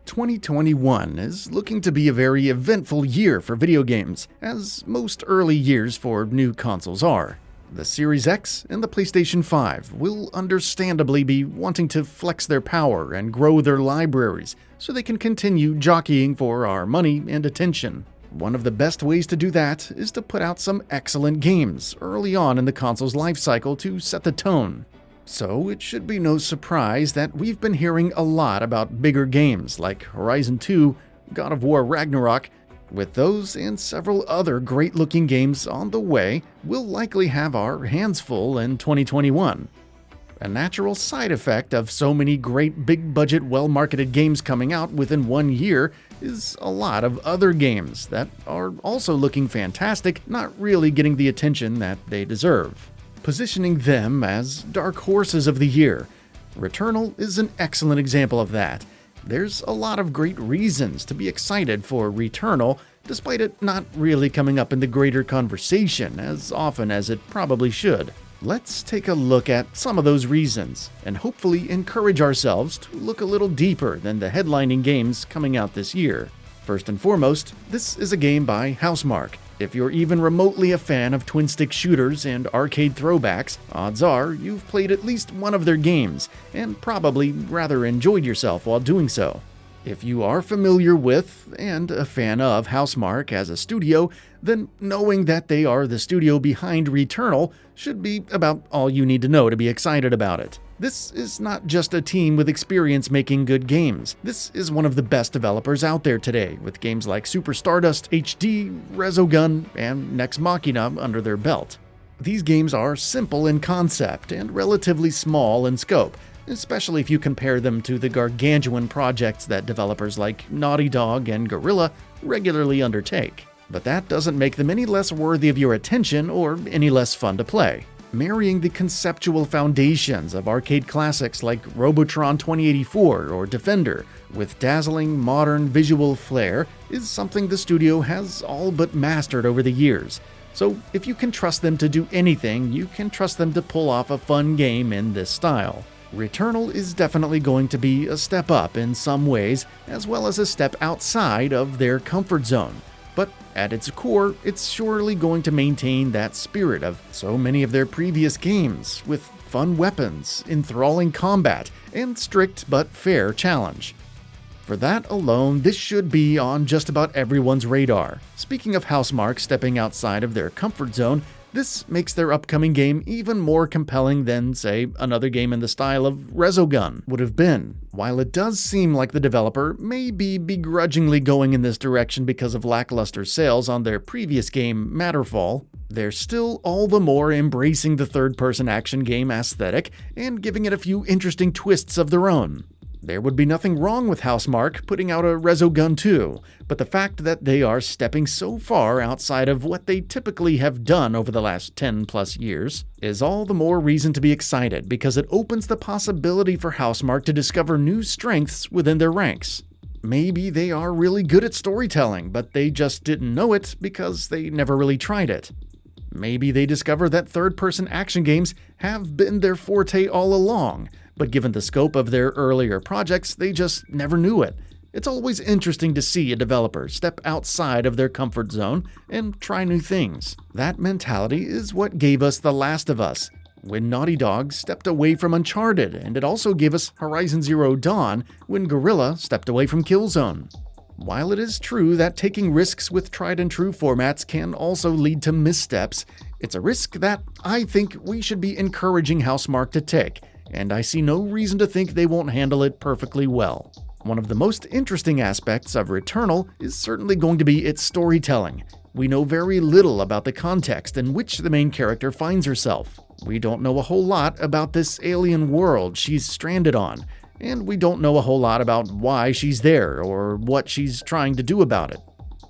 2021 is looking to be a very eventful year for video games, as most early years for new consoles are. The Series X and the PlayStation 5 will understandably be wanting to flex their power and grow their libraries so they can continue jockeying for our money and attention. One of the best ways to do that is to put out some excellent games early on in the console's lifecycle to set the tone. So it should be no surprise that we've been hearing a lot about bigger games like Horizon 2, God of War Ragnarok. With those and several other great-looking games on the way, we'll likely have our hands full in 2021. A natural side effect of so many great big-budget, well-marketed games coming out within 1 year is a lot of other games that are also looking fantastic, not really getting the attention that they deserve, positioning them as dark horses of the year. Returnal is an excellent example of that. There's a lot of great reasons to be excited for Returnal, despite it not really coming up in the greater conversation as often as it probably should. Let's take a look at some of those reasons, and hopefully encourage ourselves to look a little deeper than the headlining games coming out this year. First and foremost, this is a game by Housemarque. If you're even remotely a fan of twin-stick shooters and arcade throwbacks, odds are you've played at least one of their games, and probably rather enjoyed yourself while doing so. If you are familiar with and a fan of Housemarque as a studio, then knowing that they are the studio behind Returnal should be about all you need to know to be excited about it. This is not just a team with experience making good games. This is one of the best developers out there today, with games like Super Stardust HD, Resogun, and Nex Machina under their belt. These games are simple in concept and relatively small in scope, especially if you compare them to the gargantuan projects that developers like Naughty Dog and Guerrilla regularly undertake. But that doesn't make them any less worthy of your attention or any less fun to play. Marrying the conceptual foundations of arcade classics like Robotron 2084 or Defender with dazzling modern visual flair is something the studio has all but mastered over the years. So if you can trust them to do anything, you can trust them to pull off a fun game in this style. Returnal is definitely going to be a step up in some ways, as well as a step outside of their comfort zone. But at its core, it's surely going to maintain that spirit of so many of their previous games, with fun weapons, enthralling combat, and strict but fair challenge. For that alone, this should be on just about everyone's radar. Speaking of Housemarque stepping outside of their comfort zone, this makes their upcoming game even more compelling than, say, another game in the style of Resogun would have been. While it does seem like the developer may be begrudgingly going in this direction because of lackluster sales on their previous game, Matterfall, they're still all the more embracing the third-person action game aesthetic and giving it a few interesting twists of their own. There would be nothing wrong with Housemarque putting out a Resogun 2, but the fact that they are stepping so far outside of what they typically have done over the last 10+ years is all the more reason to be excited, because it opens the possibility for Housemarque to discover new strengths within their ranks. Maybe they are really good at storytelling, but they just didn't know it because they never really tried it. Maybe they discover that third-person action games have been their forte all along, but given the scope of their earlier projects, they just never knew it. It's always interesting to see a developer step outside of their comfort zone and try new things. That mentality is what gave us The Last of Us, when Naughty Dog stepped away from Uncharted, and it also gave us Horizon Zero Dawn when Guerrilla stepped away from Killzone. While it is true that taking risks with tried-and-true formats can also lead to missteps, it's a risk that I think we should be encouraging Housemarque to take, and I see no reason to think they won't handle it perfectly well. One of the most interesting aspects of Returnal is certainly going to be its storytelling. We know very little about the context in which the main character finds herself. We don't know a whole lot about this alien world she's stranded on, and we don't know a whole lot about why she's there or what she's trying to do about it.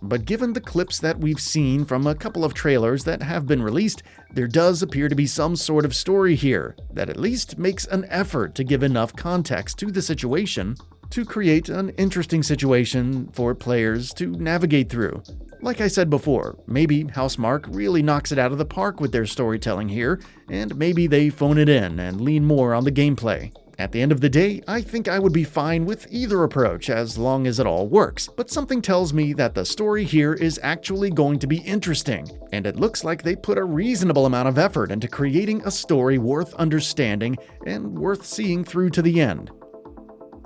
But given the clips that we've seen from a couple of trailers that have been released, there does appear to be some sort of story here that at least makes an effort to give enough context to the situation to create an interesting situation for players to navigate through. Like I said before, maybe Housemarque really knocks it out of the park with their storytelling here, and maybe they phone it in and lean more on the gameplay. At the end of the day, I think I would be fine with either approach as long as it all works, but something tells me that the story here is actually going to be interesting, and it looks like they put a reasonable amount of effort into creating a story worth understanding and worth seeing through to the end.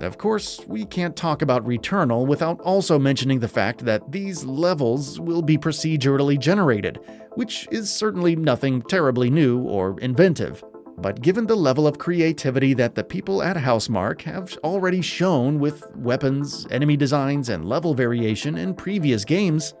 Of course, we can't talk about Returnal without also mentioning the fact that these levels will be procedurally generated, which is certainly nothing terribly new or inventive. But given the level of creativity that the people at Housemarque have already shown with weapons, enemy designs, and level variation in previous games,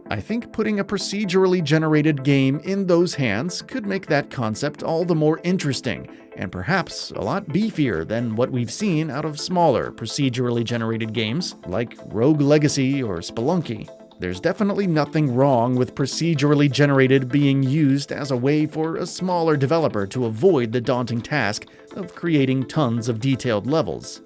I think putting a procedurally generated game in those hands could make that concept all the more interesting, and perhaps a lot beefier than what we've seen out of smaller procedurally generated games like Rogue Legacy or Spelunky. There's definitely nothing wrong with procedurally generated being used as a way for a smaller developer to avoid the daunting task of creating tons of detailed levels.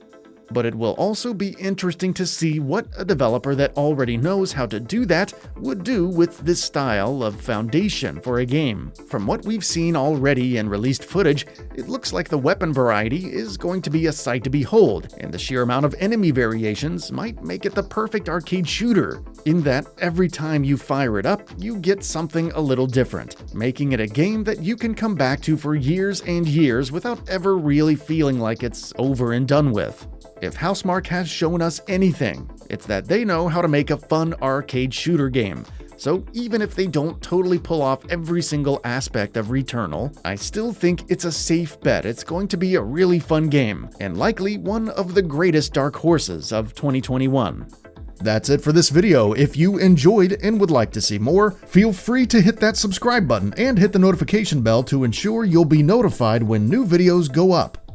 But it will also be interesting to see what a developer that already knows how to do that would do with this style of foundation for a game. From what we've seen already in released footage, it looks like the weapon variety is going to be a sight to behold, and the sheer amount of enemy variations might make it the perfect arcade shooter, in that every time you fire it up, you get something a little different, making it a game that you can come back to for years and years without ever really feeling like it's over and done with. If Housemarque has shown us anything, it's that they know how to make a fun arcade shooter game. So even if they don't totally pull off every single aspect of Returnal, I still think it's a safe bet it's going to be a really fun game, and likely one of the greatest dark horses of 2021. That's it for this video. If you enjoyed and would like to see more, feel free to hit that subscribe button and hit the notification bell to ensure you'll be notified when new videos go up.